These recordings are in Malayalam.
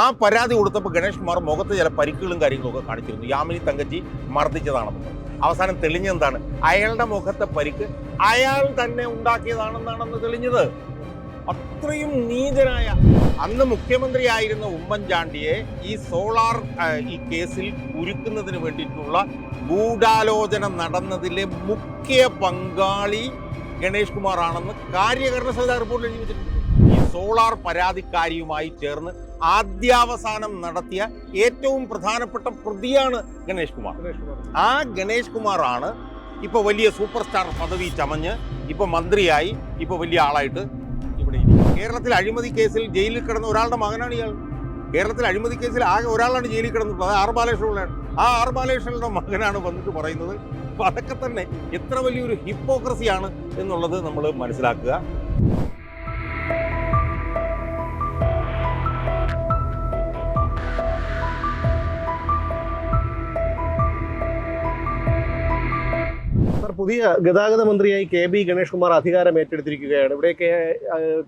ആ പരാതി കൊടുത്തപ്പോൾ ഗണേഷ് കുമാർ മുഖത്ത് ചില പരിക്കുകളും കാര്യങ്ങളൊക്കെ കാണിച്ചിരുന്നു. യാമിനി തങ്കച്ചി മർദ്ദിച്ചതാണെന്ന്. അവസാനം തെളിഞ്ഞെന്താണ്? അയാളുടെ മുഖത്തെ പരിക്ക് അയാൾ തന്നെ ഉണ്ടാക്കിയതാണെന്നാണെന്ന് തെളിഞ്ഞത്. അത്രയും നീചനായ, അന്ന് മുഖ്യമന്ത്രിയായിരുന്ന ഉമ്മൻചാണ്ടിയെ ഈ സോളാർ ഈ കേസിൽ കുരുക്കുന്നതിന് വേണ്ടിയിട്ടുള്ള ഗൂഢാലോചന നടന്നതിലെ മുഖ്യ പങ്കാളി ഗണേഷ് കുമാർ ആണെന്ന് കാര്യകാരണ സമിതി റിപ്പോർട്ടിൽ എഴുതി വെച്ചിട്ടുണ്ട്. ഈ സോളാർ പരാതിക്കാരിയുമായി ചേർന്ന് ആദ്യാവസാനം നടത്തിയ ഏറ്റവും പ്രധാനപ്പെട്ട പ്രതിയാണ് ഗണേഷ് കുമാർ. ആ ഗണേഷ് കുമാറാണ് ഇപ്പൊ വലിയ സൂപ്പർ സ്റ്റാർ പദവി ചമഞ്ഞ് ഇപ്പൊ മന്ത്രിയായി ഇപ്പൊ വലിയ ആളായിട്ട് ഇവിടെ. കേരളത്തിൽ അഴിമതി കേസിൽ ജയിലിൽ കിടന്ന ഒരാളുടെ മകനാണ് ഇയാൾ. കേരളത്തിൽ അഴിമതി കേസിൽ ആകെ ഒരാളാണ് ജയിലിൽ കിടന്നിട്ടുള്ളത്, അത് ആർ ബാലകൃഷ്ണപിള്ളയാണ്. ആ ആർ ബാലകൃഷ്ണന്റെ മകനാണ് വന്നിട്ട് പറയുന്നത്. അപ്പൊ അതൊക്കെ തന്നെ എത്ര വലിയൊരു ഹിപ്പോക്രസിയാണ് എന്നുള്ളത് നമ്മൾ മനസ്സിലാക്കുക. പുതിയ ഗതാഗത മന്ത്രിയായി KB ഗണേഷ് കുമാർ അധികാരം ഏറ്റെടുത്തിരിക്കുകയാണ്. ഇവിടെ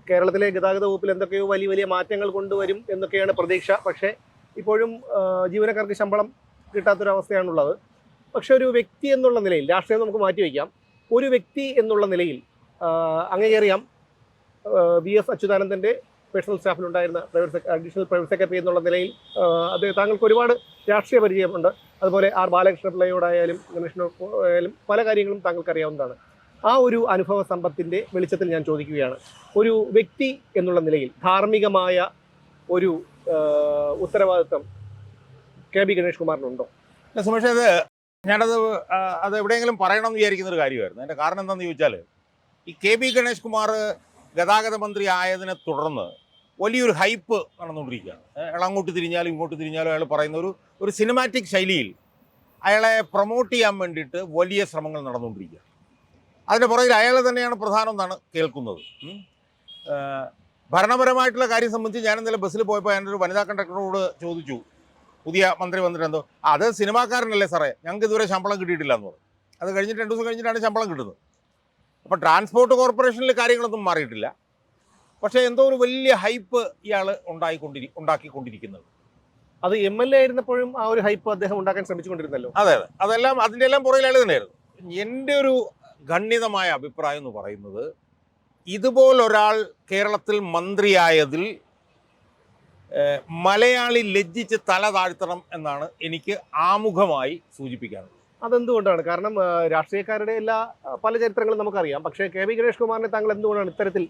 കേരളത്തിലെ ഗതാഗത വകുപ്പിൽ എന്തൊക്കെയോ വലിയ വലിയ മാറ്റങ്ങൾ കൊണ്ടുവരും എന്നൊക്കെയാണ് പ്രതീക്ഷ. പക്ഷേ ഇപ്പോഴും ജീവനക്കാർക്ക് ശമ്പളം കിട്ടാത്തൊരവസ്ഥയാണുള്ളത്. പക്ഷെ ഒരു വ്യക്തി എന്നുള്ള നിലയിൽ, രാഷ്ട്രീയം നമുക്ക് മാറ്റിവെക്കാം, ഒരു വ്യക്തി എന്നുള്ള നിലയിൽ അങ്ങേയറിയാം VS അച്യുതാനന്ദൻ്റെ പേഴ്സണൽ സ്റ്റാഫിലുണ്ടായിരുന്ന അഡീഷണൽ പ്രൈവറ്റ് സെക്രട്ടറി എന്നുള്ള നിലയിൽ താങ്കൾക്ക് ഒരുപാട് രാഷ്ട്രീയ പരിചയമുണ്ട്. അതുപോലെ ആർ ബാലകൃഷ്ണപിള്ളയോടായാലും ഗണേഷിനോടായാലും പല കാര്യങ്ങളും താങ്കൾക്ക് അറിയാവുന്നതാണ്. ആ ഒരു അനുഭവ സമ്പത്തിൻ്റെ വെളിച്ചത്തിൽ ഞാൻ ചോദിക്കുകയാണ്, ഒരു വ്യക്തി എന്നുള്ള നിലയിൽ ധാർമ്മികമായ ഒരു ഉത്തരവാദിത്വം KB ഗണേഷ് കുമാറിനുണ്ടോ? സുമേഷ്, അത് എവിടെയെങ്കിലും പറയണമെന്ന് വിചാരിക്കുന്ന ഒരു കാര്യമായിരുന്നു. അതിൻ്റെ കാരണം എന്താണെന്ന് ചോദിച്ചാൽ, ഈ KB ഗണേഷ് കുമാർ ഗതാഗത മന്ത്രി ആയതിനെ തുടർന്ന് വലിയൊരു ഹൈപ്പ് നടന്നുകൊണ്ടിരിക്കുകയാണ്. അയാൾ അങ്ങോട്ട് തിരിഞ്ഞാലും ഇങ്ങോട്ട് തിരിഞ്ഞാലും അയാൾ പറയുന്ന ഒരു സിനിമാറ്റിക് ശൈലിയിൽ അയാളെ പ്രൊമോട്ട് ചെയ്യാൻ വേണ്ടിയിട്ട് വലിയ ശ്രമങ്ങൾ നടന്നുകൊണ്ടിരിക്കുക. അതിൻ്റെ പുറകിൽ അയാൾ തന്നെയാണ് പ്രധാനം എന്നാണ് കേൾക്കുന്നത്. ഭരണപരമായിട്ടുള്ള കാര്യം സംബന്ധിച്ച് ഞാൻ ഇന്നലെ ബസ്സിൽ പോയപ്പോൾ എൻ്റെ ഒരു വനിതാ കണ്ടക്ടറോട് ചോദിച്ചു, പുതിയ മന്ത്രി വന്നിട്ടെന്തോ, അത് സിനിമാക്കാരനല്ലേ സാറേ, ഞങ്ങൾക്ക് ഇതുവരെ ശമ്പളം കിട്ടിയിട്ടില്ല എന്ന് പറഞ്ഞു. അത് കഴിഞ്ഞിട്ട് 2 ദിവസം കഴിഞ്ഞിട്ടാണ് ശമ്പളം കിട്ടുന്നത്. അപ്പോൾ ട്രാൻസ്പോർട്ട് കോർപ്പറേഷനിൽ കാര്യങ്ങളൊന്നും മാറിയിട്ടില്ല. പക്ഷേ എന്തോ ഒരു വലിയ ഹൈപ്പ് ഇയാൾ ഉണ്ടാക്കിക്കൊണ്ടിരിക്കുന്നത്. അത് MLA ആയിരുന്നപ്പോഴും ആ ഒരു ഹൈപ്പ് അദ്ദേഹം ഉണ്ടാക്കാൻ ശ്രമിച്ചുകൊണ്ടിരുന്നല്ലോ. അതെ, അതിൻ്റെ എല്ലാം പുറകിൽ അയാൾ തന്നെയായിരുന്നു. എൻ്റെ ഒരു ഖണ്ഡിതമായ അഭിപ്രായം എന്ന് പറയുന്നത്, ഇതുപോലൊരാൾ കേരളത്തിൽ മന്ത്രിയായതിൽ മലയാളി ലജ്ജിച്ച് തല താഴ്ത്തണം എന്നാണ് എനിക്ക് ആമുഖമായി സൂചിപ്പിക്കാനുള്ളത്. അതെന്തുകൊണ്ടാണ്? കാരണം രാഷ്ട്രീയക്കാരുടെ പല ചരിത്രങ്ങളും നമുക്കറിയാം. പക്ഷേ KB ഗണേഷ് കുമാറിനെ താങ്കൾ എന്തുകൊണ്ടാണ് ഇത്തരത്തിൽ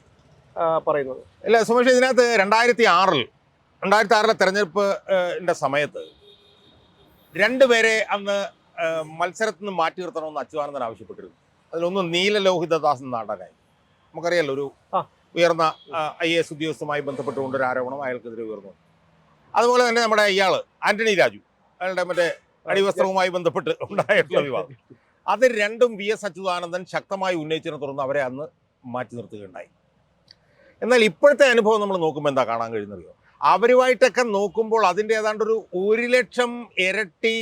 പറയുന്നത്? അല്ല സുമേഷ്, ഇതിനകത്ത് 2006 തെരഞ്ഞെടുപ്പിൻ്റെ സമയത്ത് 2 പേരെ അന്ന് മത്സരത്തിൽ നിന്ന് മാറ്റി നിർത്തണമെന്ന് അച്യുതാനന്ദൻ ആവശ്യപ്പെട്ടിരുന്നു. അതിലൊന്ന് നീലലോഹിതദാസ് നാടകമായി, നമുക്കറിയാലോ, ഒരു ഉയർന്ന IAS ഉദ്യോഗസ്ഥരുമായി ബന്ധപ്പെട്ടുകൊണ്ടൊരു ആരോപണം അയാൾക്കെതിരെ ഉയർന്നു. അതുപോലെ തന്നെ നമ്മുടെ ഇയാൾ ആന്റണി രാജു, അയാളുടെ മറ്റേ അടിവസ്ത്രവുമായി ബന്ധപ്പെട്ട് ഉണ്ടായിട്ടുള്ള വിവാദം, അത് രണ്ടും VS അച്യുതാനന്ദൻ ശക്തമായി ഉന്നയിച്ചതിനെ തുടർന്ന് അവരെ അന്ന് മാറ്റി നിർത്തുകയുണ്ടായി. എന്നാൽ ഇപ്പോഴത്തെ അനുഭവം നമ്മൾ നോക്കുമ്പോൾ എന്താ കാണാൻ കഴിയുന്നറിയോ? അവരുമായിട്ടൊക്കെ നോക്കുമ്പോൾ അതിൻ്റെ ഏതാണ്ട് ഒരു 1,00,000 ഇരട്ടി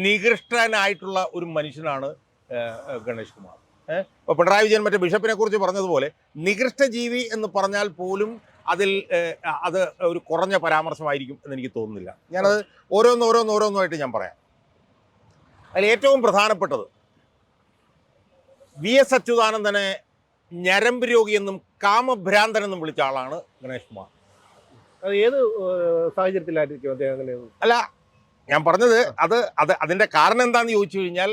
നികൃഷ്ടനായിട്ടുള്ള ഒരു മനുഷ്യനാണ് ഗണേഷ് കുമാർ. ഇപ്പോൾ പിണറായി വിജയൻ മറ്റേ ബിഷപ്പിനെ കുറിച്ച് പറഞ്ഞതുപോലെ നികൃഷ്ട ജീവി എന്ന് പറഞ്ഞാൽ പോലും അത് ഒരു കുറഞ്ഞ പരാമർശമായിരിക്കും എന്നെനിക്ക് തോന്നുന്നില്ല. ഞാനത് ഓരോന്നായിട്ട് ഞാൻ പറയാം. അതിൽ ഏറ്റവും പ്രധാനപ്പെട്ടത്, VS അച്യുതാനന്ദനെ ഞരമ്പ് രോഗിയെന്നും കാമഭ്രാന്തനെന്നും വിളിച്ച ആളാണ് ഗണേഷ് കുമാർ. അത് ഏത് സാഹചര്യത്തിലായിരിക്കും അദ്ദേഹം അങ്ങനെ? അല്ല, ഞാൻ പറഞ്ഞത് അതിൻ്റെ കാരണം എന്താണെന്ന് ചോദിച്ചു കഴിഞ്ഞാൽ,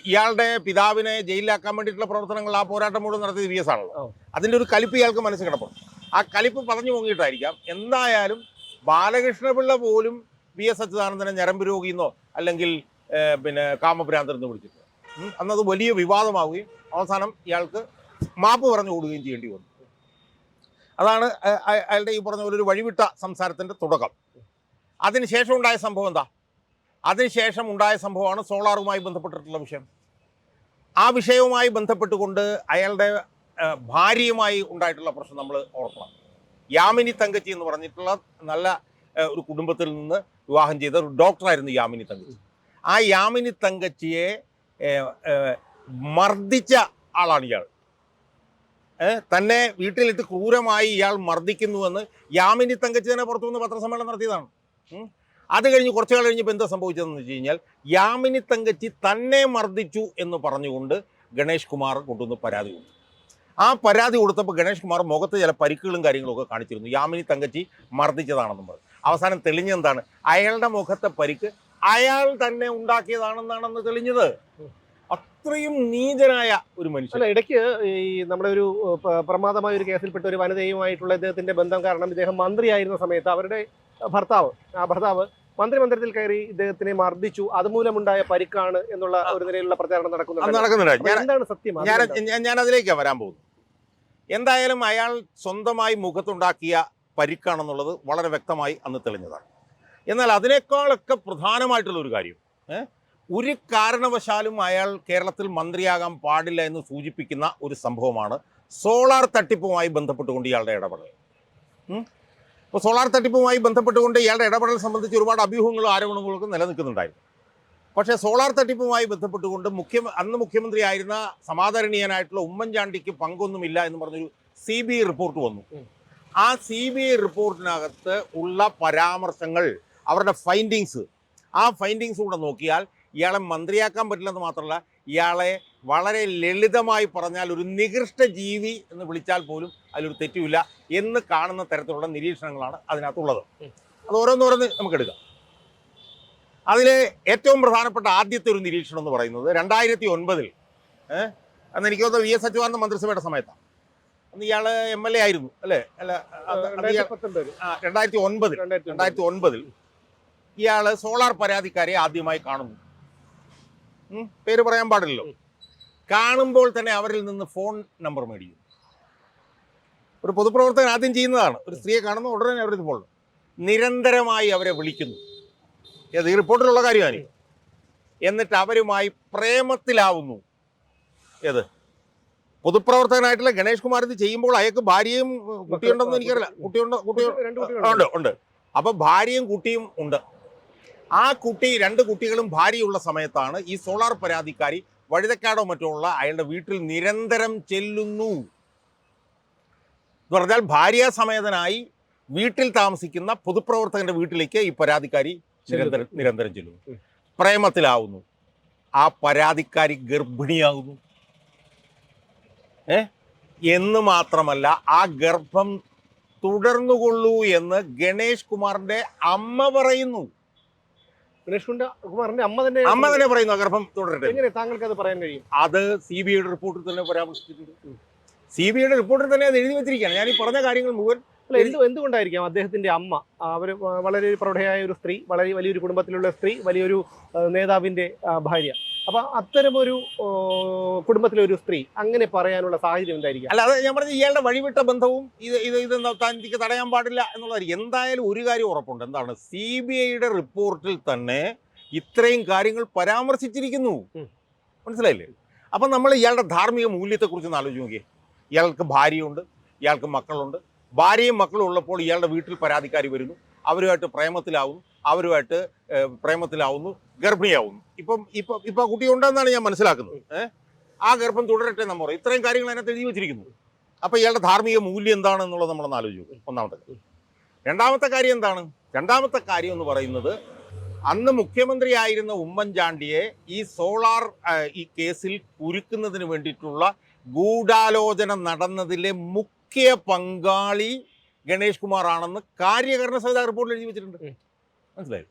ഇയാളുടെ പിതാവിനെ ജയിലിലാക്കാൻ വേണ്ടിയിട്ടുള്ള പ്രവർത്തനങ്ങൾ, ആ പോരാട്ടം മുഴുവൻ നടത്തിയത് VS ആണല്ലോ. അതിൻ്റെ ഒരു കലിപ്പ് ഇയാൾക്ക് മനസ്സിൽ കിടപ്പുണ്ട്. ആ കലിപ്പ് പറഞ്ഞു പൊങ്ങിയിട്ടായിരിക്കാം. എന്തായാലും ബാലകൃഷ്ണപിള്ള പോലും VS അച്യുതാനന്ദനെ ഞരമ്പ് രോഗിയെന്നോ അല്ലെങ്കിൽ കാമഭ്രാന്തനെന്ന് വിളിച്ചിട്ട് അന്നത് വലിയ വിവാദമാവുകയും അവസാനം ഇയാൾക്ക് മാപ്പ് പറഞ്ഞു കൊടുക്കുകയും ചെയ്യേണ്ടി വന്നു. അതാണ് അയാളുടെ ഈ പറഞ്ഞ പോലെ ഒരു വഴിവിട്ട സംസാരത്തിൻ്റെ തുടക്കം. അതിനുശേഷം ഉണ്ടായ സംഭവം എന്താ? അതിനുശേഷം ഉണ്ടായ സംഭവമാണ് സോളാറുമായി ബന്ധപ്പെട്ടിട്ടുള്ള വിഷയം. ആ വിഷയവുമായി ബന്ധപ്പെട്ടുകൊണ്ട് അയാളുടെ ഭാര്യയുമായി ഉണ്ടായിട്ടുള്ള പ്രശ്നം നമ്മൾ ഓർക്കണം. യാമിനി തങ്കച്ചി എന്ന് പറഞ്ഞിട്ടുള്ള നല്ല ഒരു കുടുംബത്തിൽ നിന്ന് വിവാഹം ചെയ്ത ഒരു ഡോക്ടറായിരുന്നു യാമിനി തങ്കച്ചി. ആ യാമിനി തങ്കച്ചിയെ മർദ്ദിച്ച ആളാണ് ഇയാൾ. തന്നെ വീട്ടിലിട്ട് ക്രൂരമായി ഇയാൾ മർദ്ദിക്കുന്നുവെന്ന് യാമിനി തങ്കച്ചി തന്നെ പുറത്തുനിന്ന് പത്രസമ്മേളനം നടത്തിയതാണ്. അത് കഴിഞ്ഞ് കുറച്ചു കാലം കഴിഞ്ഞപ്പോൾ എന്താ സംഭവിച്ചതെന്ന് വെച്ച് കഴിഞ്ഞാൽ യാമിനി തങ്കച്ചി തന്നെ മർദ്ദിച്ചു എന്ന് പറഞ്ഞുകൊണ്ട് ഗണേഷ് കുമാർ കൊണ്ടുവന്ന് പരാതി കൊടുത്തു. ആ പരാതി കൊടുത്തപ്പോൾ ഗണേഷ് കുമാർ മുഖത്ത് ചില പരിക്കുകളും കാര്യങ്ങളൊക്കെ കാണിച്ചിരുന്നു. യാമിനി തങ്കച്ചി മർദ്ദിച്ചതാണെന്നും പറഞ്ഞു. അവസാനം തെളിഞ്ഞെന്താണ്? അയാളുടെ മുഖത്തെ പരിക്ക് അയാൾ തന്നെ ഉണ്ടാക്കിയതാണെന്നാണെന്ന് തെളിഞ്ഞത്. അത്രയും നീചനായ ഒരു മനുഷ്യൻ. അല്ല, ഇടയ്ക്ക് ഈ നമ്മുടെ ഒരു പ്രമാദമായ ഒരു കേസിൽപ്പെട്ട ഒരു വനിതയുമായിട്ടുള്ള ഇദ്ദേഹത്തിന്റെ ബന്ധം കാരണം ഇദ്ദേഹം മന്ത്രിയായിരുന്ന സമയത്ത് അവരുടെ ഭർത്താവ് മന്ത്രിമന്ദിരത്തിൽ കയറി ഇദ്ദേഹത്തിനെ മർദ്ദിച്ചു, അതുമൂലമുണ്ടായ പരിക്കാണ് എന്നുള്ള ഒരു നിലയിലുള്ള പ്രചാരണം നടക്കുന്നുണ്ട്. എന്താണ് സത്യം? ഞാൻ അതിലേക്കാണ് വരാൻ പോകുന്നത്. എന്തായാലും അയാൾ സ്വന്തമായി മുഖത്തുണ്ടാക്കിയ പരിക്കാണെന്നുള്ളത് വളരെ വ്യക്തമായി അന്ന് തെളിഞ്ഞതാണ്. എന്നാൽ അതിനേക്കാളൊക്കെ പ്രധാനമായിട്ടുള്ള ഒരു കാര്യം, ഒരു കാരണവശാലും അയാൾ കേരളത്തിൽ മന്ത്രിയാകാൻ പാടില്ല എന്ന് സൂചിപ്പിക്കുന്ന ഒരു സംഭവമാണ് സോളാർ തട്ടിപ്പുമായി ബന്ധപ്പെട്ടുകൊണ്ട് ഇയാളുടെ ഇടപെടൽ. അപ്പോൾ സോളാർ തട്ടിപ്പുമായി ബന്ധപ്പെട്ടുകൊണ്ട് ഇയാളുടെ ഇടപെടൽ സംബന്ധിച്ച് ഒരുപാട് അഭ്യൂഹങ്ങളും ആരോപണങ്ങളൊക്കെ നിലനിൽക്കുന്നുണ്ടായിരുന്നു. പക്ഷേ സോളാർ തട്ടിപ്പുമായി ബന്ധപ്പെട്ടുകൊണ്ട് അന്ന് മുഖ്യമന്ത്രിയായിരുന്ന സമാദരണീയനായിട്ടുള്ള ഉമ്മൻചാണ്ടിക്ക് പങ്കൊന്നുമില്ല എന്ന് പറഞ്ഞൊരു CBI റിപ്പോർട്ട് വന്നു. ആ CBI റിപ്പോർട്ടിനകത്ത് ഉള്ള പരാമർശങ്ങൾ, അവരുടെ ഫൈൻഡിങ്സ്, ആ ഫൈൻഡിങ്സ് കൂടെ നോക്കിയാൽ ഇയാളെ മന്ത്രിയാക്കാൻ പറ്റില്ലെന്ന് മാത്രമല്ല, ഇയാളെ വളരെ ലളിതമായി പറഞ്ഞാൽ ഒരു നികൃഷ്ട ജീവി എന്ന് വിളിച്ചാൽ പോലും അതിലൊരു തെറ്റുമില്ല എന്ന് കാണുന്ന തരത്തിലുള്ള നിരീക്ഷണങ്ങളാണ് അതിനകത്തുള്ളത്. അത് ഓരോന്നോരോന്ന് നമുക്കെടുക്കാം. അതിലെ ഏറ്റവും പ്രധാനപ്പെട്ട ആദ്യത്തെ ഒരു നിരീക്ഷണം എന്ന് പറയുന്നത് 2009 അന്ന് എനിക്ക് തോന്നുന്നത് VS അച്യുതാനന്ദൻ മന്ത്രിസഭയുടെ സമയത്താണ്. അന്ന് ഇയാൾ MLA ആയിരുന്നു അല്ലേ? അല്ല, 2009 ഇയാൾ സോളാർ പരാതിക്കാരെ ആദ്യമായി കാണുന്നു. പേര് പറയാൻ പാടില്ലല്ലോ. കാണുമ്പോൾ തന്നെ അവരിൽ നിന്ന് ഫോൺ നമ്പർ മേടിക്കുന്നു. ഒരു പൊതുപ്രവർത്തകൻ ആദ്യം ചെയ്യുന്നതാണ്. ഒരു സ്ത്രീയെ കാണുമ്പോൾ ഉടനെ അവരിത് ഫോൺ നിരന്തരമായി അവരെ വിളിക്കുന്നു. ഈ റിപ്പോർട്ടിലുള്ള കാര്യമാണ്. എന്നിട്ട് അവരുമായി പ്രേമത്തിലാവുന്നു. ഏത് പൊതുപ്രവർത്തകനായിട്ടുള്ള ഗണേഷ് കുമാർ ഇത് ചെയ്യുമ്പോൾ അയാൾക്ക് ഭാര്യയും കുട്ടിയുണ്ടെന്ന് എനിക്കറിയില്ല. ഉണ്ട്. അപ്പം ഭാര്യയും കുട്ടിയും ഉണ്ട്. ആ രണ്ട് കുട്ടികളും ഭാര്യയുള്ള സമയത്താണ് ഈ സോളാർ പരാതിക്കാരി വഴുതക്കാടോ മറ്റോ ഉള്ള അയാളുടെ വീട്ടിൽ നിരന്തരം ചെല്ലുന്നു. എന്ന് പറഞ്ഞാൽ ഭാര്യാസമേതനായി വീട്ടിൽ താമസിക്കുന്ന പൊതുപ്രവർത്തകന്റെ വീട്ടിലേക്ക് ഈ പരാതിക്കാരി നിരന്തരം ചെല്ലുന്നു. പ്രേമത്തിലാവുന്നു. ആ പരാതിക്കാരി ഗർഭിണിയാകുന്നു. എന്ന് മാത്രമല്ല, ആ ഗർഭം തുടർന്നുകൊള്ളൂ എന്ന് ഗണേഷ് കുമാറിന്റെ അമ്മ പറയുന്നു. കുമാറിന്റെ അമ്മ തന്നെ പറയുന്നു ഗർഭം തുടരട്ടെ. എങ്ങനെ താങ്കൾക്ക് അത് പറയാൻ കഴിയും? അത് CBI റിപ്പോർട്ടിൽ തന്നെ പരാമർശിച്ചിട്ടുണ്ട്. CBI റിപ്പോർട്ടിൽ തന്നെ അത് എഴുതി വെച്ചിരിക്കുകയാണ്. ഞാൻ ഈ പറഞ്ഞ കാര്യങ്ങൾ മുഴുവൻ. എന്തുകൊണ്ടായിരിക്കാം അദ്ദേഹത്തിന്റെ അമ്മ, അവർ വളരെ പ്രൗഢയായ ഒരു സ്ത്രീ, വളരെ വലിയൊരു കുടുംബത്തിലുള്ള സ്ത്രീ, വലിയൊരു നേതാവിന്റെ ഭാര്യ, അപ്പൊ അത്തരമൊരു കുടുംബത്തിലെ ഒരു സ്ത്രീ അങ്ങനെ പറയാനുള്ള സാഹചര്യം എന്തായിരിക്കും? അല്ല, അത് ഞാൻ പറഞ്ഞ ഇയാളുടെ വഴിവിട്ട ബന്ധവും ഇത് തനിക്ക് തടയാൻ പാടില്ല എന്നുള്ളതായിരിക്കും. എന്തായാലും ഒരു കാര്യം ഉറപ്പുണ്ട്. എന്താണ്? CBIയുടെ റിപ്പോർട്ടിൽ തന്നെ ഇത്രയും കാര്യങ്ങൾ പരാമർശിച്ചിരിക്കുന്നു. മനസ്സിലായില്ലേ? അപ്പം നമ്മൾ ഇയാളുടെ ധാർമ്മിക മൂല്യത്തെക്കുറിച്ച് ആലോചിച്ച് നോക്കിയേ. ഇയാൾക്ക് ഭാര്യയുണ്ട്, ഇയാൾക്ക് മക്കളുണ്ട്. ഭാര്യയും മക്കളും ഉള്ളപ്പോൾ ഇയാളുടെ വീട്ടിൽ പരാതിക്കാരി വരുന്നു, അവരുമായിട്ട് പ്രേമത്തിലാവുന്നു, ഗർഭിണിയാവുന്നു. ഇപ്പം കുട്ടി ഉണ്ടെന്നാണ് ഞാൻ മനസ്സിലാക്കുന്നത്. ആ ഗർഭം തുടരട്ടെ എന്ന് പറയും. ഇത്രയും കാര്യങ്ങൾ അതിനകത്ത് എഴുതി വെച്ചിരിക്കുന്നു. അപ്പോൾ ഇയാളുടെ ധാർമ്മിക മൂല്യം എന്താണെന്നുള്ളത് നമ്മളൊന്ന് ആലോചിക്കും. ഒന്നാമത്തെ കാര്യം. രണ്ടാമത്തെ കാര്യം എന്താണ്? രണ്ടാമത്തെ കാര്യം എന്ന് പറയുന്നത്, അന്ന് മുഖ്യമന്ത്രിയായിരുന്ന ഉമ്മൻചാണ്ടിയെ ഈ സോളാർ ഈ കേസിൽ കുരുക്കുന്നതിന് വേണ്ടിയിട്ടുള്ള ഗൂഢാലോചന നടന്നതിലെ മുഖ്യ പങ്കാളി ഗണേഷ് കുമാർ ആണെന്ന് കാര്യകാരണ സമിതി റിപ്പോർട്ടിൽ എഴുതി വെച്ചിട്ടുണ്ട്. മനസ്സിലായി?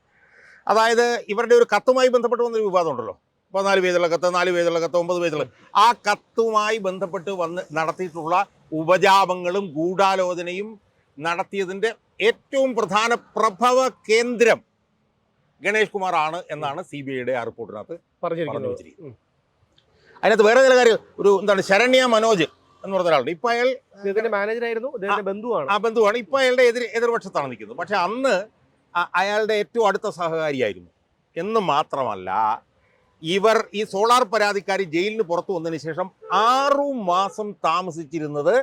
അതായത് ഇവരുടെ ഒരു കത്തുമായി ബന്ധപ്പെട്ട് വന്നൊരു വിവാദം ഉണ്ടല്ലോ. 14 പേജുള്ള കത്ത്, 4 പേജുള്ള കത്ത്, 9 പേജുള്ള. ആ കത്തുമായി ബന്ധപ്പെട്ട് നടത്തിയിട്ടുള്ള ഉപജാപങ്ങളും ഗൂഢാലോചനയും നടത്തിയതിൻ്റെ ഏറ്റവും പ്രധാന പ്രഭവ കേന്ദ്രം ഗണേഷ് കുമാർ ആണ് എന്നാണ് CBIയുടെ ആ റിപ്പോർട്ടിനകത്ത് പറഞ്ഞിരിക്കുന്നത്. അതിനകത്ത് വേറെ ചില കാര്യം, ഒരു എന്താണ്, ശരണ്യ മനോജ് എന്ന് പറഞ്ഞ ഒരാളുണ്ട്. ഇപ്പം അയാൾ മാനേജറായിരുന്നു, ബന്ധുവാണ്. ആ ബന്ധുവാണ്. ഇപ്പം അയാളുടെ എതിർപക്ഷത്താണ് നിൽക്കുന്നത്. പക്ഷെ അന്ന് അയാളുടെ ഏറ്റവും അടുത്ത സഹകാരിയായിരുന്നു. എന്ന് മാത്രമല്ല, ഈ സോളാർ പരാതിക്കാരി ജയിലിന് പുറത്തു വന്നതിന് ശേഷം 6 മാസം താമസിച്ചിരുന്നത്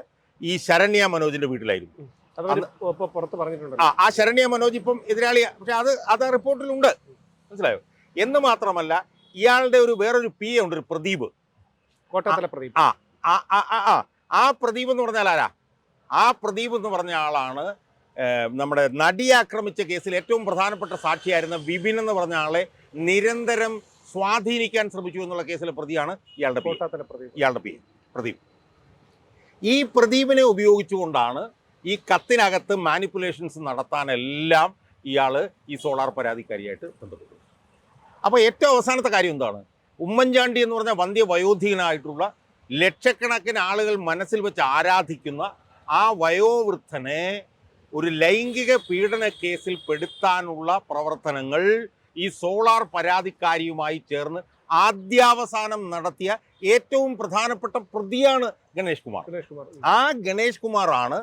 ഈ ശരണ്യ മനോജിന്റെ വീട്ടിലായിരുന്നു. ആ ശരണ്യ മനോജ് ഇപ്പം എതിരാളിയാ. പക്ഷെ അത് റിപ്പോർട്ടിലുണ്ട്. മനസ്സിലായോ? എന്ന് മാത്രമല്ല, ഇയാളുടെ വേറൊരു PA ഉണ്ട്, ഒരു പ്രദീപ്, കോട്ടയത്തിലെ പ്രദീപ്. ആ പ്രദീപ് എന്ന് പറഞ്ഞാൽ ആരാ? ആ പ്രദീപ് എന്ന് പറഞ്ഞ ആളാണ് നമ്മുടെ നടിയെ ആക്രമിച്ച കേസിൽ ഏറ്റവും പ്രധാനപ്പെട്ട സാക്ഷിയായിരുന്ന വിപിൻ എന്ന് പറഞ്ഞ ആളെ നിരന്തരം സ്വാധീനിക്കാൻ ശ്രമിച്ചു എന്നുള്ള കേസിലെ പ്രതിയാണ് ഇയാളുടെ പ്രദീപ്. ഈ പ്രദീപിനെ ഉപയോഗിച്ചുകൊണ്ടാണ് ഈ കത്തിനകത്ത് മാനിപ്പുലേഷൻസ് നടത്താനെല്ലാം ഇയാൾ ഈ സോളാർ പരാതിക്കാരിയായിട്ട് ബന്ധപ്പെട്ടു. അപ്പോൾ ഏറ്റവും അവസാനത്തെ കാര്യം എന്താണ്? ഉമ്മൻചാണ്ടി എന്ന് പറഞ്ഞ വന്ധ്യവയോധികനായിട്ടുള്ള ലക്ഷക്കണക്കിന് ആളുകൾ മനസ്സിൽ വെച്ച് ആരാധിക്കുന്ന ആ വയോവൃദ്ധനെ ഒരു ലൈംഗിക പീഡന കേസിൽ പെടുത്താനുള്ള പ്രവർത്തനങ്ങൾ ഈ സോളാർ പരാതിക്കാരിയുമായി ചേർന്ന് ആദ്യാവസാനം നടത്തിയ ഏറ്റവും പ്രധാനപ്പെട്ട പ്രതിയാണ് ഗണേഷ് കുമാർ. ആ ഗണേഷ് കുമാറാണ്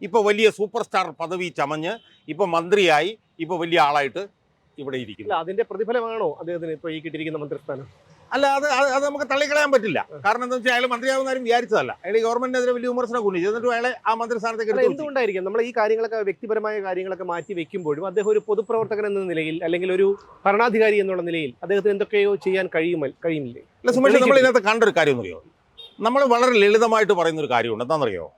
ഇപ്പോൾ വലിയ സൂപ്പർ സ്റ്റാർ പദവി ചമഞ്ഞ് ഇപ്പോൾ മന്ത്രിയായി ഇപ്പോൾ വലിയ ആളായിട്ട് ഇവിടെ ഇരിക്കുന്നത്. അതിന്റെ പ്രതിഫലമാണോ അദ്ദേഹത്തിന് ഇപ്പോൾ ഈ കിട്ടിയിരിക്കുന്ന മന്ത്രിസ്ഥാനം? അല്ല, അത് നമുക്ക് തള്ളിക്കളയാൻ പറ്റില്ല. കാരണം എന്താ വെച്ചാൽ അയാൾ മന്ത്രിയാവുന്നാരും വിചാരിച്ചതല്ല. അയാൾ ഗവൺമെന്റിനെതിരെ വലിയ വിമർശനം കൊണ്ടിരിച്ചു. എന്നിട്ട് അയാളെ ആ മന്ത്രിസ്ഥാനത്തേക്ക് എന്തുകൊണ്ടായിരിക്കും നമ്മൾ ഈ കാര്യങ്ങളൊക്കെ വ്യക്തിപരമായ കാര്യങ്ങളൊക്കെ മാറ്റി വെക്കുമ്പോഴും അദ്ദേഹം ഒരു പൊതുപ്രവർത്തകൻ എന്ന നിലയിൽ അല്ലെങ്കിൽ ഒരു ഭരണാധികാരി എന്നുള്ള നിലയിൽ അദ്ദേഹത്തിന് എന്തൊക്കെയോ ചെയ്യാൻ കഴിയുമില്ലേ? അല്ല സുമേഷ്, നമ്മൾ ഇതിനകത്ത് കണ്ടൊരു കാര്യം എന്നറിയോ? നമ്മൾ വളരെ ലളിതമായിട്ട് പറയുന്നൊരു കാര്യമുണ്ട്. എന്താണെന്നറിയോ?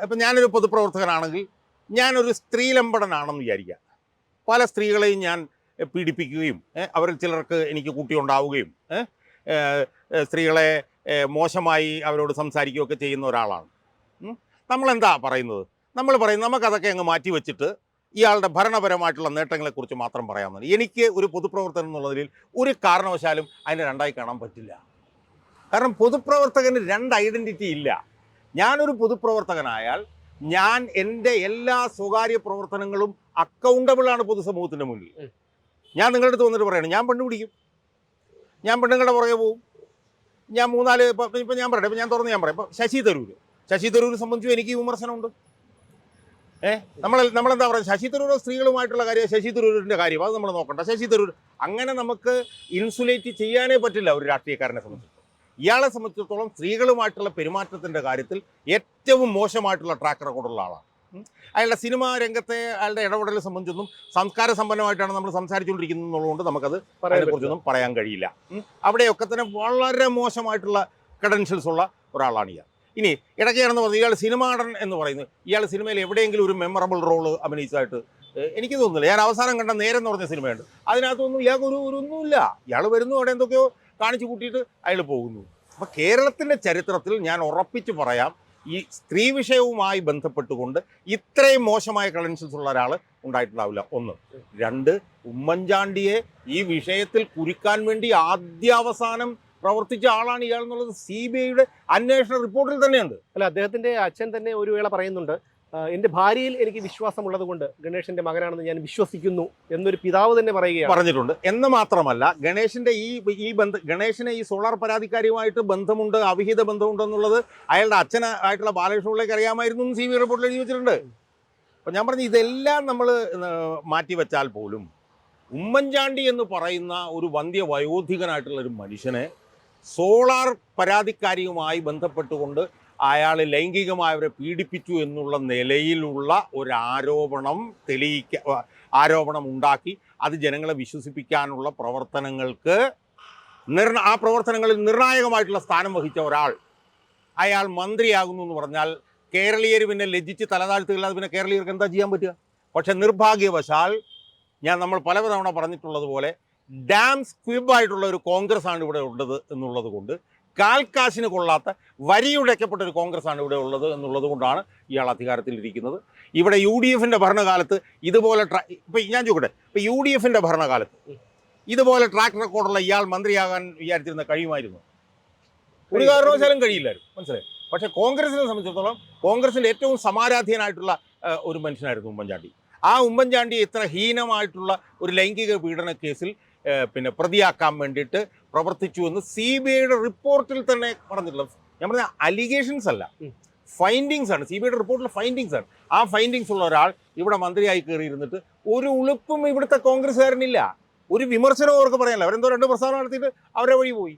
ഇപ്പം ഞാനൊരു പൊതുപ്രവർത്തകനാണെങ്കിൽ ഞാനൊരു സ്ത്രീലമ്പടനാണെന്ന് വിചാരിക്കുക. പല സ്ത്രീകളെയും ഞാൻ പീഡിപ്പിക്കുകയും അവരിൽ ചിലർക്ക് എനിക്ക് കുട്ടിയുണ്ടാവുകയും സ്ത്രീകളെ മോശമായി അവരോട് സംസാരിക്കുകയൊക്കെ ചെയ്യുന്ന ഒരാളാണ്. നമ്മളെന്താ പറയുന്നത്? നമ്മൾ പറയുന്നത് നമുക്കതൊക്കെ അങ്ങ് മാറ്റി വെച്ചിട്ട് ഇയാളുടെ ഭരണപരമായിട്ടുള്ള നേട്ടങ്ങളെക്കുറിച്ച് മാത്രം പറയാമെന്നാണ്. എനിക്ക് ഒരു പൊതുപ്രവർത്തകൻ എന്നുള്ളതിൽ ഒരു കാരണവശാലും അതിനെ രണ്ടായി കാണാൻ പറ്റില്ല. കാരണം പൊതുപ്രവർത്തകന് രണ്ട് ഐഡൻറ്റിറ്റി ഇല്ല. ഞാനൊരു പൊതുപ്രവർത്തകനായാൽ ഞാൻ എൻ്റെ എല്ലാ സ്വകാര്യ പ്രവർത്തനങ്ങളും അക്കൗണ്ടബിളാണ് പൊതുസമൂഹത്തിൻ്റെ മുന്നിൽ. ഞാൻ നിങ്ങളുടെ അടുത്ത് വന്നിട്ട് പറയണം, ഞാൻ പെണ്ണ് പിടിക്കും, ഞാൻ പെണ്ണുങ്ങളുടെ പുറകെ പോവും, ഞാൻ മൂന്നാല് ഇപ്പം ഞാൻ പറയട്ടെ, ഇപ്പം ഞാൻ തുറന്ന് ഞാൻ പറയാം. ഇപ്പം ശശി തരൂർ സംബന്ധിച്ചും എനിക്ക് വിമർശനമുണ്ട്. നമ്മളെന്താ പറയുക? ശശി തരൂർ സ്ത്രീകളുമായിട്ടുള്ള കാര്യം, ശശി തരൂരിൻ്റെ കാര്യം അത് നമ്മൾ നോക്കണ്ട. ശശി തരൂർ അങ്ങനെ നമുക്ക് ഇൻസുലേറ്റ് ചെയ്യാനേ പറ്റില്ല ഒരു രാഷ്ട്രീയക്കാരനെ സംബന്ധിച്ചിടത്തോളം. ഇയാളെ സംബന്ധിച്ചിടത്തോളം സ്ത്രീകളുമായിട്ടുള്ള പെരുമാറ്റത്തിൻ്റെ കാര്യത്തിൽ ഏറ്റവും മോശമായിട്ടുള്ള ട്രാക്ക് റെക്കോർഡുള്ള ആളാണ്. അയാളുടെ സിനിമാ രംഗത്തെ അയാളുടെ ഇടപെടലെ സംബന്ധിച്ചൊന്നും സംസ്കാര സമ്പന്നമായിട്ടാണ് നമ്മൾ സംസാരിച്ചുകൊണ്ടിരിക്കുന്നത് എന്നുള്ളതുകൊണ്ട് നമുക്കത് അതിനെക്കുറിച്ചൊന്നും പറയാൻ കഴിയില്ല. അവിടെയൊക്കെ തന്നെ വളരെ മോശമായിട്ടുള്ള ക്രെഡൻഷ്യൽസ് ഉള്ള ഒരാളാണ് ഇയാൾ. ഇനി ഇടയ്ക്കാണെന്ന് പറഞ്ഞാൽ ഇയാൾ സിനിമാ നടൻ എന്ന് പറയുന്നത്, ഇയാൾ സിനിമയിൽ എവിടെയെങ്കിലും ഒരു മെമ്മറബിൾ റോള് അഭിനയിച്ചതായിട്ട് എനിക്ക് തോന്നുന്നില്ല. ഞാൻ അവസാനം കണ്ട നേരം എന്ന് പറഞ്ഞ സിനിമയുണ്ട്, അതിനകത്തൊന്നും ഇയാൾക്ക് ഒന്നുമില്ല. ഇയാൾ വരുന്നു, അവിടെ എന്തൊക്കെയോ കാണിച്ചു കൂട്ടിയിട്ട് അയാൾ പോകുന്നു. അപ്പോൾ കേരളത്തിൻ്റെ ചരിത്രത്തിൽ ഞാൻ ഉറപ്പിച്ച് പറയാം, ഈ സ്ത്രീ വിഷയവുമായി ബന്ധപ്പെട്ടുകൊണ്ട് ഇത്രയും മോശമായ ക്രെഡൻഷ്യൽസ് ഉള്ള ഒരാൾ ഉണ്ടായിട്ടുണ്ടാവില്ല. ഒന്ന്. രണ്ട്, ഉമ്മൻചാണ്ടിയെ ഈ വിഷയത്തിൽ കുരുക്കാൻ വേണ്ടി ആദ്യാവസാനം പ്രവർത്തിച്ച ആളാണ് ഇയാൾ എന്നുള്ളത് CBIയുടെ അന്വേഷണ റിപ്പോർട്ടിൽ തന്നെയുണ്ട്. അല്ല, അദ്ദേഹത്തിൻ്റെ അച്ഛൻ തന്നെ ഒരു വേള പറയുന്നുണ്ട്, എൻ്റെ ഭാര്യയിൽ എനിക്ക് വിശ്വാസമുള്ളത് കൊണ്ട് ഗണേഷിൻ്റെ മകനാണെന്ന് ഞാൻ വിശ്വസിക്കുന്നു എന്നൊരു പിതാവ് തന്നെ പറഞ്ഞിട്ടുണ്ട്. എന്ന് മാത്രമല്ല, ഗണേഷിൻ്റെ ഗണേഷിനെ ഈ സോളാർ പരാതിക്കാരിയുമായിട്ട് ബന്ധമുണ്ട്, അവിഹിത ബന്ധമുണ്ട് എന്നുള്ളത് അയാളുടെ അച്ഛനായിട്ടുള്ള ബാലകൃഷ്ണപിള്ളയ്ക്ക് അറിയാമായിരുന്നു എന്ന് CBI റിപ്പോർട്ടിൽ എഴുതി വെച്ചിട്ടുണ്ട്. അപ്പം ഞാൻ പറഞ്ഞു, ഇതെല്ലാം നമ്മൾ മാറ്റിവെച്ചാൽ പോലും ഉമ്മൻചാണ്ടി എന്ന് പറയുന്ന ഒരു വന്ധ്യവയോധികനായിട്ടുള്ള ഒരു മനുഷ്യനെ സോളാർ പരാതിക്കാരിയുമായി ബന്ധപ്പെട്ടുകൊണ്ട് അയാൾ ലൈംഗികമായവരെ പീഡിപ്പിച്ചു എന്നുള്ള നിലയിലുള്ള ഒരു ആരോപണം ഉണ്ടാക്കി അത് ജനങ്ങളെ വിശ്വസിപ്പിക്കാനുള്ള പ്രവർത്തനങ്ങൾക്ക് ആ പ്രവർത്തനങ്ങളിൽ നിർണായകമായിട്ടുള്ള സ്ഥാനം വഹിച്ച ഒരാൾ അയാൾ മന്ത്രിയാകുന്നു എന്ന് പറഞ്ഞാൽ കേരളീയർ പിന്നെ ലജ്ജിച്ച് തലതാഴ്ത്തുകയില്ലാതെ പിന്നെ കേരളീയർക്ക് എന്താ ചെയ്യാൻ പറ്റുക? പക്ഷെ നിർഭാഗ്യവശാൽ നമ്മൾ പലതവണ പറഞ്ഞിട്ടുള്ളതുപോലെ ഡാം സ്ക്വിബായിട്ടുള്ള ഒരു കോൺഗ്രസ് ആണ് ഇവിടെ ഉള്ളത് എന്നുള്ളത് കൊണ്ട്, കാൽക്കാശിന് കൊള്ളാത്ത വരിയുടയ്ക്കപ്പെട്ട ഒരു കോൺഗ്രസ് ആണ് ഇവിടെ ഉള്ളത് എന്നുള്ളത് കൊണ്ടാണ് ഇയാൾ അധികാരത്തിലിരിക്കുന്നത്. ഇവിടെ UDFൻ്റെ ഭരണകാലത്ത് ഇതുപോലെ ഇപ്പം ഞാൻ ചോദിക്കട്ടെ, ഇപ്പം UDFൻ്റെ ഭരണകാലത്ത് ഇതുപോലെ ട്രാക്ക് റെക്കോർഡുള്ള ഇയാൾ മന്ത്രിയാകാൻ വിചാരിച്ചിരുന്ന കഴിയുമായിരുന്നു? ഒരു കാരണവശാലും കഴിയില്ലായിരുന്നു. മനസ്സിലായി? പക്ഷേ കോൺഗ്രസിനെ സംബന്ധിച്ചിടത്തോളം കോൺഗ്രസിൻ്റെ ഏറ്റവും സമാരാധ്യനായിട്ടുള്ള ഒരു മനുഷ്യനായിരുന്നു ഉമ്മൻചാണ്ടി. ആ ഉമ്മൻചാണ്ടി ഇത്ര ഹീനമായിട്ടുള്ള ഒരു ലൈംഗിക പീഡന കേസിൽ പിന്നെ പ്രതിയാക്കാൻ വേണ്ടിയിട്ട് പ്രവർത്തിച്ചു എന്ന് CBIയുടെ റിപ്പോർട്ടിൽ തന്നെ പറഞ്ഞിട്ടുള്ളത്. ഞാൻ പറഞ്ഞ അലിഗേഷൻസ് അല്ല, ഫൈൻഡിങ്സ് ആണ്. CBIയുടെ റിപ്പോർട്ടിലെ ഫൈൻഡിങ്സ് ആണ്. ആ ഫൈൻഡിങ്സ് ഉള്ള ഒരാൾ ഇവിടെ മന്ത്രിയായി കയറിയിരുന്നിട്ട് ഒരു ഉളുപ്പും ഇവിടുത്തെ കോൺഗ്രസ്സുകാരനില്ല, ഒരു വിമർശനവും അവർക്ക് പറയാനില്ല. അവരെന്തോ 2 പ്രസ്താവന നടത്തിയിട്ട് അവരെ വഴി പോയി.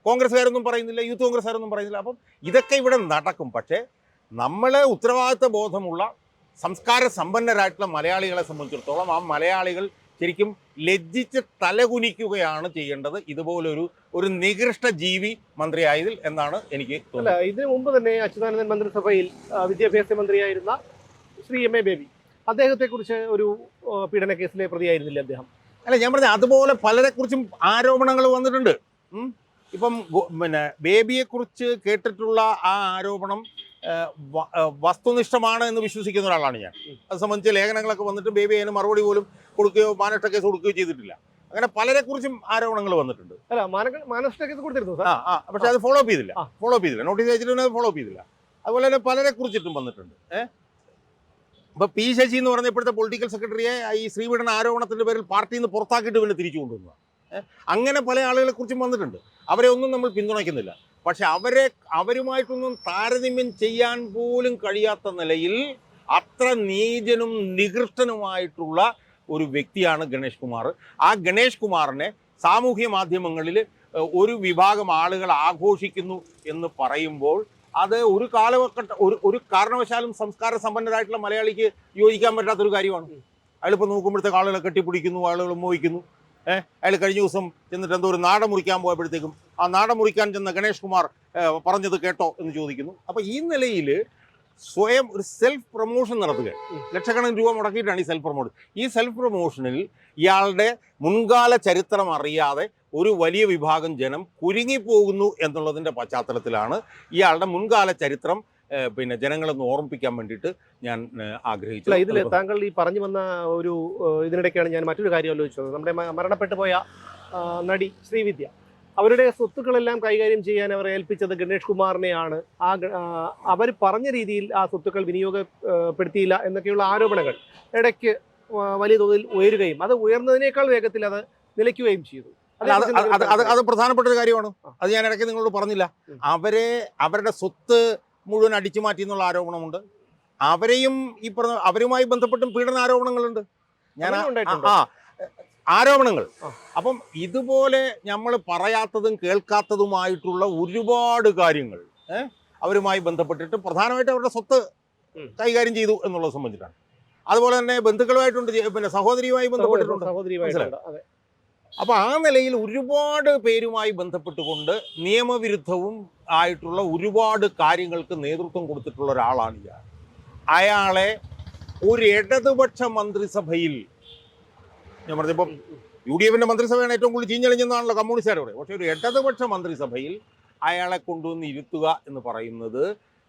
കോൺഗ്രസ്സുകാരൊന്നും പറയുന്നില്ല, യൂത്ത് കോൺഗ്രസ്സുകാരൊന്നും പറയുന്നില്ല. അപ്പം ഇതൊക്കെ ഇവിടെ നടക്കും. പക്ഷേ നമ്മളെ ഉത്തരവാദിത്വ ബോധമുള്ള സംസ്കാര സമ്പന്നരായിട്ടുള്ള മലയാളികളെ സംബന്ധിച്ചിടത്തോളം ആ മലയാളികൾ ശരിക്കും ലജ്ജിച്ച് തലകുനിക്കുകയാണ് ചെയ്യേണ്ടത് ഇതുപോലൊരു നികൃഷ്ട ജീവി മന്ത്രിയായതിൽ എന്നാണ് എനിക്ക് അല്ല, തോന്നുന്നത്. ഇതിനു മുമ്പ് തന്നെ അച്യുതാനന്ദൻ മന്ത്രിസഭയിൽ വിദ്യാഭ്യാസ മന്ത്രിയായിരുന്ന ശ്രീ എം എ ബേബി അദ്ദേഹത്തെക്കുറിച്ച് ഒരു പീഡന കേസിലെ പ്രതിയായിരുന്നില്ല അദ്ദേഹം? അല്ല, ഞാൻ പറഞ്ഞ അതുപോലെ പലരെക്കുറിച്ചും ആരോപണങ്ങൾ വന്നിട്ടുണ്ട്. ഇപ്പം പിന്നെ ബേബിയെക്കുറിച്ച് കേട്ടിട്ടുള്ള ആ ആരോപണം വസ്തുനിഷ്ഠമാണ് എന്ന് വിശ്വസിക്കുന്ന ഒരാളാണ് ഞാൻ. അത് സംബന്ധിച്ച് ലേഖനങ്ങളൊക്കെ വന്നിട്ട് ബേബി അതിന് മറുപടി പോലും കൊടുക്കുകയോ മാനനഷ്ട കേസ് കൊടുക്കുകയോ ചെയ്തിട്ടില്ല. അങ്ങനെ പലരെക്കുറിച്ചും ആരോപണങ്ങൾ വന്നിട്ടുണ്ട്. അല്ല, മാനനഷ്ട കേസ് കൊടുത്തിരുന്നു. പക്ഷെ അത് ഫോളോ അപ്പ് ചെയ്തില്ല. നോട്ടീസ് അയച്ചിട്ട് ഫോളോ അപ്പ് ചെയ്തില്ല. അതുപോലെ തന്നെ പലരെ കുറിച്ചിട്ടും വന്നിട്ടുണ്ട്. ഇപ്പൊ പി ശശി എന്ന് പറഞ്ഞ ഇപ്പോഴത്തെ പൊളിറ്റിക്കൽ സെക്രട്ടറിയെ ഈ ശ്രീപീഡന ആരോപണത്തിന്റെ പേരിൽ പാർട്ടിയിൽ നിന്ന് പുറത്താക്കിയിട്ട് പിന്നെ തിരിച്ചു കൊണ്ടുവന്നു. അങ്ങനെ പല ആളുകളെ കുറിച്ചും വന്നിട്ടുണ്ട്. അവരെ ഒന്നും നമ്മൾ പിന്തുണയ്ക്കുന്നില്ല. പക്ഷെ അവരുമായിട്ടൊന്നും താരതമ്യം ചെയ്യാൻ പോലും കഴിയാത്ത നിലയിൽ അത്ര നീചനും നികൃഷ്ടനുമായിട്ടുള്ള ഒരു വ്യക്തിയാണ് ഗണേഷ് കുമാർ. ആ ഗണേഷ് കുമാറിനെ സാമൂഹ്യ മാധ്യമങ്ങളിൽ ഒരു വിഭാഗം ആളുകൾ ആഘോഷിക്കുന്നു എന്ന് പറയുമ്പോൾ അത് ഒരു ഒരു കാരണവശാലും സംസ്കാര സമ്പന്നരായിട്ടുള്ള മലയാളിക്ക് യോജിക്കാൻ പറ്റാത്തൊരു കാര്യമാണ്. അയാളിപ്പോൾ നോക്കുമ്പോഴത്തേക്ക് ആളുകളെ കെട്ടിപ്പിടിക്കുന്നു, ആളുകൾ മോഹിക്കുന്നു. അയാൾ കഴിഞ്ഞ ദിവസം ചെന്നിട്ട് എന്തോ ഒരു നാട മുറിക്കാൻ പോയപ്പോഴത്തേക്കും ആ നാട മുറിക്കാൻ ചെന്ന ഗണേഷ് കുമാർ പറഞ്ഞത് കേട്ടോ എന്ന് ചോദിക്കുന്നു. അപ്പോൾ ഈ നിലയിൽ സ്വയം ഒരു സെൽഫ് പ്രൊമോഷൻ നടത്തുക, ലക്ഷക്കണക്കിന് രൂപ മുടക്കിയിട്ടാണ് ഈ സെൽഫ് പ്രൊമോഷൻ. ഈ സെൽഫ് പ്രൊമോഷനിൽ ഇയാളുടെ മുൻകാല ചരിത്രം അറിയാതെ ഒരു വലിയ വിഭാഗം ജനം കുരുങ്ങിപ്പോകുന്നു എന്നുള്ളതിൻ്റെ പശ്ചാത്തലത്തിലാണ് ഇയാളുടെ മുൻകാല ചരിത്രം പിന്നെ ജനങ്ങളൊന്ന് ഓർമ്മിപ്പിക്കാൻ വേണ്ടിയിട്ട് ഞാൻ ആഗ്രഹിച്ചു. ഇതിൽ താങ്കൾ ഈ പറഞ്ഞു വന്ന ഒരു ഇതിനിടയ്ക്കാണ് ഞാൻ മറ്റൊരു കാര്യം ആലോചിച്ചത്. നമ്മുടെ മരണപ്പെട്ടു പോയ നടി ശ്രീവിദ്യ, അവരുടെ സ്വത്തുക്കളെല്ലാം കൈകാര്യം ചെയ്യാൻ അവർ ഏൽപ്പിച്ചത് ഗണേഷ് കുമാറിനെയാണ്. അവർ പറഞ്ഞ രീതിയിൽ ആ സ്വത്തുക്കൾ വിനിയോഗപ്പെടുത്തിയില്ല എന്നൊക്കെയുള്ള ആരോപണങ്ങൾ ഇടയ്ക്ക് വലിയ തോതിൽ ഉയരുകയും അത് ഉയർന്നതിനേക്കാൾ വേഗത്തിൽ അത് നിലയ്ക്കുകയും ചെയ്തു. അത് പ്രധാനപ്പെട്ട ഒരു കാര്യമാണ്. അത് ഞാൻ ഇടയ്ക്ക് നിങ്ങളോട് പറഞ്ഞില്ല. അവരുടെ സ്വത്ത് മുഴുവൻ അടിച്ചു മാറ്റി എന്നുള്ള ആരോപണമുണ്ട്. അവരുമായി ബന്ധപ്പെട്ടും പീഡന ആരോപണങ്ങളുണ്ട്. ആരോപണങ്ങൾ. അപ്പം ഇതുപോലെ നമ്മൾ പറയാത്തതും കേൾക്കാത്തതുമായിട്ടുള്ള ഒരുപാട് കാര്യങ്ങൾ അവരുമായി ബന്ധപ്പെട്ടിട്ട് പ്രധാനമായിട്ട് അവരുടെ സ്വത്ത് കൈകാര്യം ചെയ്തു എന്നുള്ളത് സംബന്ധിച്ചിട്ടാണ്. അതുപോലെ തന്നെ ബന്ധുക്കളുമായിട്ടുണ്ട്, പിന്നെ സഹോദരിയുമായി ബന്ധപ്പെട്ടിട്ടുണ്ട്. അപ്പൊ ആ നിലയിൽ ഒരുപാട് പേരുമായി ബന്ധപ്പെട്ടുകൊണ്ട് നിയമവിരുദ്ധവും ആയിട്ടുള്ള ഒരുപാട് കാര്യങ്ങൾക്ക് നേതൃത്വം കൊടുത്തിട്ടുള്ള ഒരാളാണ് ഇയാൾ. അയാളെ ഒരു ഇടതുപക്ഷ മന്ത്രിസഭയിൽ, ഞാൻ പറഞ്ഞപ്പം UDF മന്ത്രിസഭയാണ് ഏറ്റവും കൂടുതൽ ചീഞ്ഞളിഞ്ഞെന്നാണല്ലോ കമ്മ്യൂണിസ്റ്റുകാർ പറയും. പക്ഷെ ഒരു ഇടതുപക്ഷ മന്ത്രിസഭയിൽ അയാളെ കൊണ്ടുവന്ന് ഇരുത്തുക എന്ന് പറയുന്നത്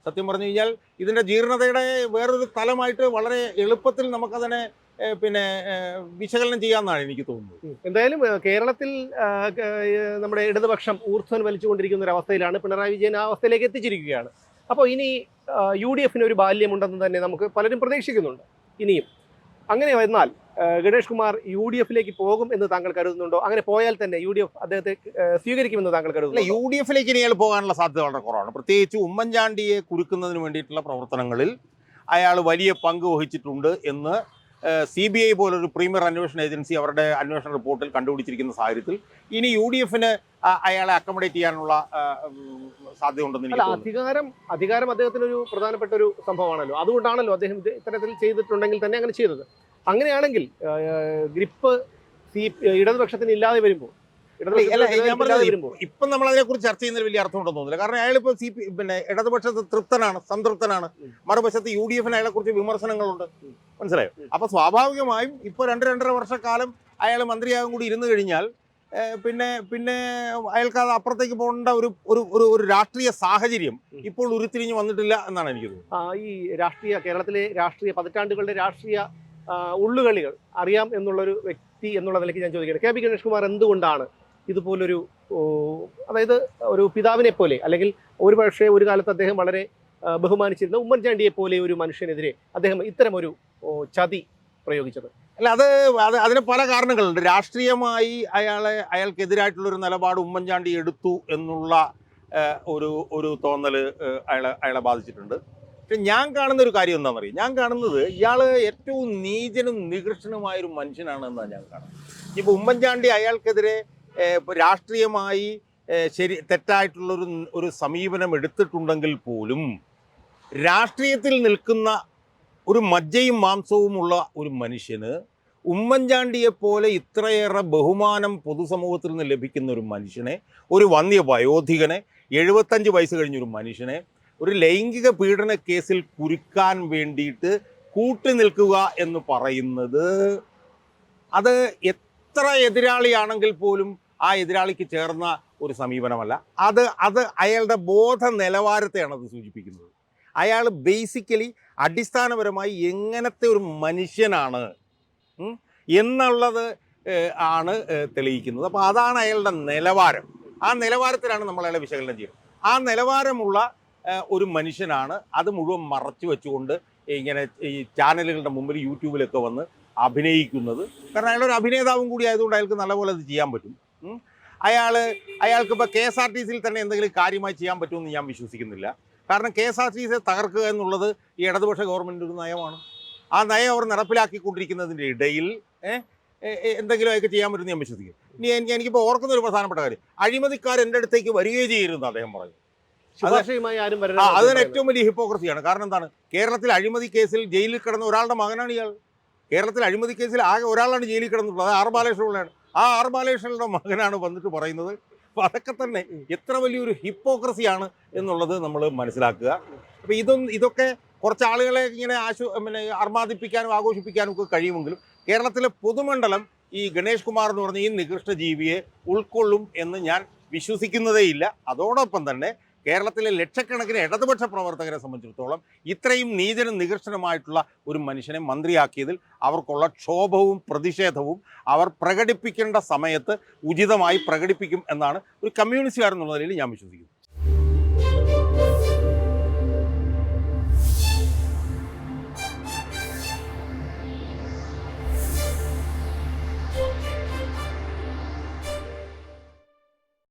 സത്യം പറഞ്ഞു കഴിഞ്ഞാൽ ഇതിൻ്റെ ജീർണതയുടെ വേറൊരു തലമായിട്ട് വളരെ എളുപ്പത്തിൽ നമുക്കതിനെ പിന്നെ വിശകലനം ചെയ്യാമെന്നാണ് എനിക്ക് തോന്നുന്നത്. എന്തായാലും കേരളത്തിൽ നമ്മുടെ ഇടതുപക്ഷം ഊർധ്വം വലിച്ചുകൊണ്ടിരിക്കുന്ന ഒരു അവസ്ഥയിലാണ്. പിണറായി വിജയൻ ആ അവസ്ഥയിലേക്ക് എത്തിച്ചിരിക്കുകയാണ്. അപ്പോൾ ഇനി UDF ഒരു ബാല്യമുണ്ടെന്ന് തന്നെ നമുക്ക് പലരും പ്രതീക്ഷിക്കുന്നുണ്ട്. ഇനിയും അങ്ങനെ വന്നാൽ ഗണേഷ് കുമാർ UDF പോകും എന്ന് താങ്കൾ കരുതുന്നുണ്ടോ? അങ്ങനെ പോയാൽ തന്നെ UDF അദ്ദേഹത്തെ സ്വീകരിക്കുമെന്ന് താങ്കൾ കരുതുന്നു? UDF ഇനി അയാൾ പോകാനുള്ള സാധ്യത വളരെ കുറവാണ്. പ്രത്യേകിച്ച് ഉമ്മൻചാണ്ടിയെ കുരുക്കുന്നതിന് വേണ്ടിയിട്ടുള്ള പ്രവർത്തനങ്ങളിൽ അയാൾ വലിയ പങ്ക് വഹിച്ചിട്ടുണ്ട് എന്ന് CBI പോലൊരു പ്രീമിയർ അന്വേഷണ ഏജൻസി അവരുടെ അന്വേഷണ റിപ്പോർട്ടിൽ കണ്ടുപിടിച്ചിരിക്കുന്ന സാഹചര്യത്തിൽ ഇനി UDF അയാളെ അക്കോമഡേറ്റ് ചെയ്യാനുള്ള സാധ്യത ഉണ്ടെന്ന് എനിക്ക് തോന്നുന്നു. അധികാരം അദ്ദേഹത്തിനൊരു പ്രധാനപ്പെട്ട ഒരു സംഭവമാണല്ലോ. അതുകൊണ്ടാണല്ലോ അദ്ദേഹം ഇത്തരത്തിൽ ചെയ്തിട്ടുണ്ടെങ്കിൽ തന്നെ അങ്ങനെ ചെയ്തത്. അങ്ങനെയാണെങ്കിൽ ഗ്രിപ്പ് ഇടതുപക്ഷത്തിന് ഇല്ലാതെ വരുമ്പോൾ ഇപ്പം നമ്മൾ അതിനെക്കുറിച്ച് ചർച്ച ചെയ്യുന്നതിൽ വലിയ അർത്ഥമുണ്ടെന്ന് തോന്നുന്നില്ല. കാരണം അയാളിപ്പോൾ പിന്നെ ഇടതുപക്ഷത്ത് സംതൃപ്തനാണ്. മറുവശത്ത് UDF അയാളെ കുറിച്ച് വിമർശനങ്ങളുണ്ട്. മനസ്സിലായോ? അപ്പൊ സ്വാഭാവികമായും ഇപ്പൊ 2-2.5 വർഷക്കാലം അയാൾ മന്ത്രിയാകും കൂടി ഇരുന്ന് കഴിഞ്ഞാൽ പിന്നെ അയാൾക്ക് അത് അപ്പുറത്തേക്ക് പോകേണ്ട ഒരു രാഷ്ട്രീയ സാഹചര്യം ഇപ്പോൾ ഉരുത്തിരിഞ്ഞ് വന്നിട്ടില്ല എന്നാണ് എനിക്ക് തോന്നുന്നത്. ഈ കേരളത്തിലെ രാഷ്ട്രീയ പതിറ്റാണ്ടുകളുടെ രാഷ്ട്രീയ ഉള്ളുകളികൾ അറിയാം എന്നുള്ളൊരു വ്യക്തി എന്നുള്ള നിലയ്ക്ക് ഞാൻ ചോദിക്കുകയാണ്, KB ഗണേഷ് കുമാർ എന്തുകൊണ്ടാണ് ഇതുപോലൊരു, അതായത് ഒരു പിതാവിനെ പോലെ, അല്ലെങ്കിൽ ഒരു കാലത്ത് അദ്ദേഹം വളരെ ബഹുമാനിച്ചിരുന്ന ഉമ്മൻചാണ്ടിയെ പോലെ ഒരു മനുഷ്യനെതിരെ അദ്ദേഹം ഇത്തരമൊരു ചതി പ്രയോഗിച്ചത്? അല്ല, അതിന് പല കാരണങ്ങളുണ്ട്. രാഷ്ട്രീയമായി അയാൾക്കെതിരായിട്ടുള്ളൊരു നിലപാട് ഉമ്മൻചാണ്ടി എടുത്തു എന്നുള്ള ഒരു തോന്നൽ അയാളെ ബാധിച്ചിട്ടുണ്ട്. പക്ഷെ ഞാൻ കാണുന്ന ഒരു കാര്യം എന്താണെന്ന് അറിയാം. ഞാൻ കാണുന്നത് ഇയാൾ ഏറ്റവും നീചനും നികൃഷ്ടനുമായൊരു മനുഷ്യനാണെന്നാണ് ഞാൻ കാണുന്നത്. ഇപ്പോൾ ഉമ്മൻചാണ്ടി അയാൾക്കെതിരെ രാഷ്ട്രീയമായി തെറ്റായിട്ടുള്ളൊരു സമീപനം എടുത്തിട്ടുണ്ടെങ്കിൽ പോലും രാഷ്ട്രീയത്തിൽ നിൽക്കുന്ന ഒരു മജ്ജയും മാംസവുമുള്ള ഒരു മനുഷ്യന് ഉമ്മൻചാണ്ടിയെ പോലെ ഇത്രയേറെ ബഹുമാനം പൊതുസമൂഹത്തിൽ നിന്ന് ലഭിക്കുന്ന ഒരു മനുഷ്യനെ, ഒരു വന്യ വയോധികനെ, 75 വയസ്സ് കഴിഞ്ഞൊരു മനുഷ്യനെ ഒരു ലൈംഗിക പീഡന കേസിൽ കുരുക്കാൻ വേണ്ടിയിട്ട് കൂട്ടുനിൽക്കുക എന്ന് പറയുന്നത് അത് എത്ര എതിരാളിയാണെങ്കിൽ പോലും ആ എതിരാളിക്ക് ചേർന്ന ഒരു സമീപനമല്ല. അത് അയാളുടെ ബോധ നിലവാരത്തെയാണ് അത് സൂചിപ്പിക്കുന്നത്. അയാൾ ബേസിക്കലി അടിസ്ഥാനപരമായി എങ്ങനത്തെ ഒരു മനുഷ്യനാണ് എന്നുള്ളത് ആണ് തെളിയിക്കുന്നത്. അപ്പോൾ അതാണ് അയാളുടെ നിലവാരം. ആ നിലവാരത്തിലാണ് നമ്മൾ അയാളെ വിശകലനം ചെയ്യുന്നത്. ആ നിലവാരമുള്ള ഒരു മനുഷ്യനാണ് അത് മുഴുവൻ മറച്ചു വെച്ചുകൊണ്ട് ഇങ്ങനെ ഈ ചാനലുകളുടെ മുമ്പിൽ യൂട്യൂബിലൊക്കെ വന്ന് അഭിനയിക്കുന്നത്. കാരണം അയാളൊരു അഭിനേതാവും കൂടി ആയതുകൊണ്ട് അയാൾക്ക് നല്ലപോലെ അത് ചെയ്യാൻ പറ്റും. അയാൾക്കിപ്പോൾ KSRTCയിൽ തന്നെ എന്തെങ്കിലും കാര്യമായി ചെയ്യാൻ പറ്റുമെന്ന് ഞാൻ വിശ്വസിക്കുന്നില്ല. കാരണം KSRTCയെ തകർക്കുക എന്നുള്ളത് ഈ ഇടതുപക്ഷ ഗവൺമെൻറ് ഒരു നയമാണ്. ആ നയം അവർ നടപ്പിലാക്കിക്കൊണ്ടിരിക്കുന്നതിൻ്റെ ഇടയിൽ എന്തെങ്കിലുമൊക്കെ ചെയ്യാൻ പറ്റുമെന്ന് ഞാൻ വിശ്വസിക്കും. എനിക്കിപ്പോൾ ഓർക്കുന്ന ഒരു പ്രധാനപ്പെട്ട കാര്യം, അഴിമതിക്കാർ എൻ്റെ അടുത്തേക്ക് വരികയും ചെയ്യരുതെന്ന് അദ്ദേഹം പറഞ്ഞു. അതിന് ഏറ്റവും വലിയ ഹിപ്പോക്രസിയാണ്. കാരണം എന്താണ്, കേരളത്തിൽ അഴിമതി കേസിൽ ജയിലിൽ കിടന്ന ഒരാളുടെ മകനാണ് ഇയാൾ. കേരളത്തിൽ അഴിമതി കേസിൽ ആകെ ഒരാളാണ് ജയിലിൽ കിടന്നിട്ടുള്ളത്, അത് R ബാലകൃഷ്ണപിള്ളയാണ്. ആ R ബാലകൃഷ്ണന്റെ മകനാണ് വന്നിട്ട് പറയുന്നത്. അപ്പോൾ അതൊക്കെ തന്നെ എത്ര വലിയൊരു ഹിപ്പോക്രസിയാണ് എന്നുള്ളത് നമ്മൾ മനസ്സിലാക്കുക. അപ്പോൾ ഇതൊക്കെ കുറച്ച് ആളുകളെ ഇങ്ങനെ അർമാദിപ്പിക്കാനും ആഘോഷിപ്പിക്കാനും ഒക്കെ കഴിയുമെങ്കിലും കേരളത്തിലെ പൊതുമണ്ഡലം ഈ ഗണേഷ് കുമാർ എന്ന് പറഞ്ഞ ഈ നികൃഷ്ട ജീവിയെ ഉൾക്കൊള്ളും എന്ന് ഞാൻ വിശ്വസിക്കുന്നതേയില്ല. അതോടൊപ്പം തന്നെ കേരളത്തിലെ ലക്ഷക്കണക്കിന് ഇടതുപക്ഷ പ്രവർത്തകരെ സംബന്ധിച്ചിടത്തോളം ഇത്രയും നീചനും നികർഷനുമായിട്ടുള്ള ഒരു മനുഷ്യനെ മന്ത്രിയാക്കിയതിൽ അവർക്കുള്ള ക്ഷോഭവും പ്രതിഷേധവും അവർ പ്രകടിപ്പിക്കേണ്ട സമയത്ത് ഉചിതമായി പ്രകടിപ്പിക്കും എന്നാണ് ഒരു കമ്മ്യൂണിസ്റ്റുകാരെന്നുള്ള നിലയിൽ ഞാൻ വിശ്വസിക്കുന്നത്.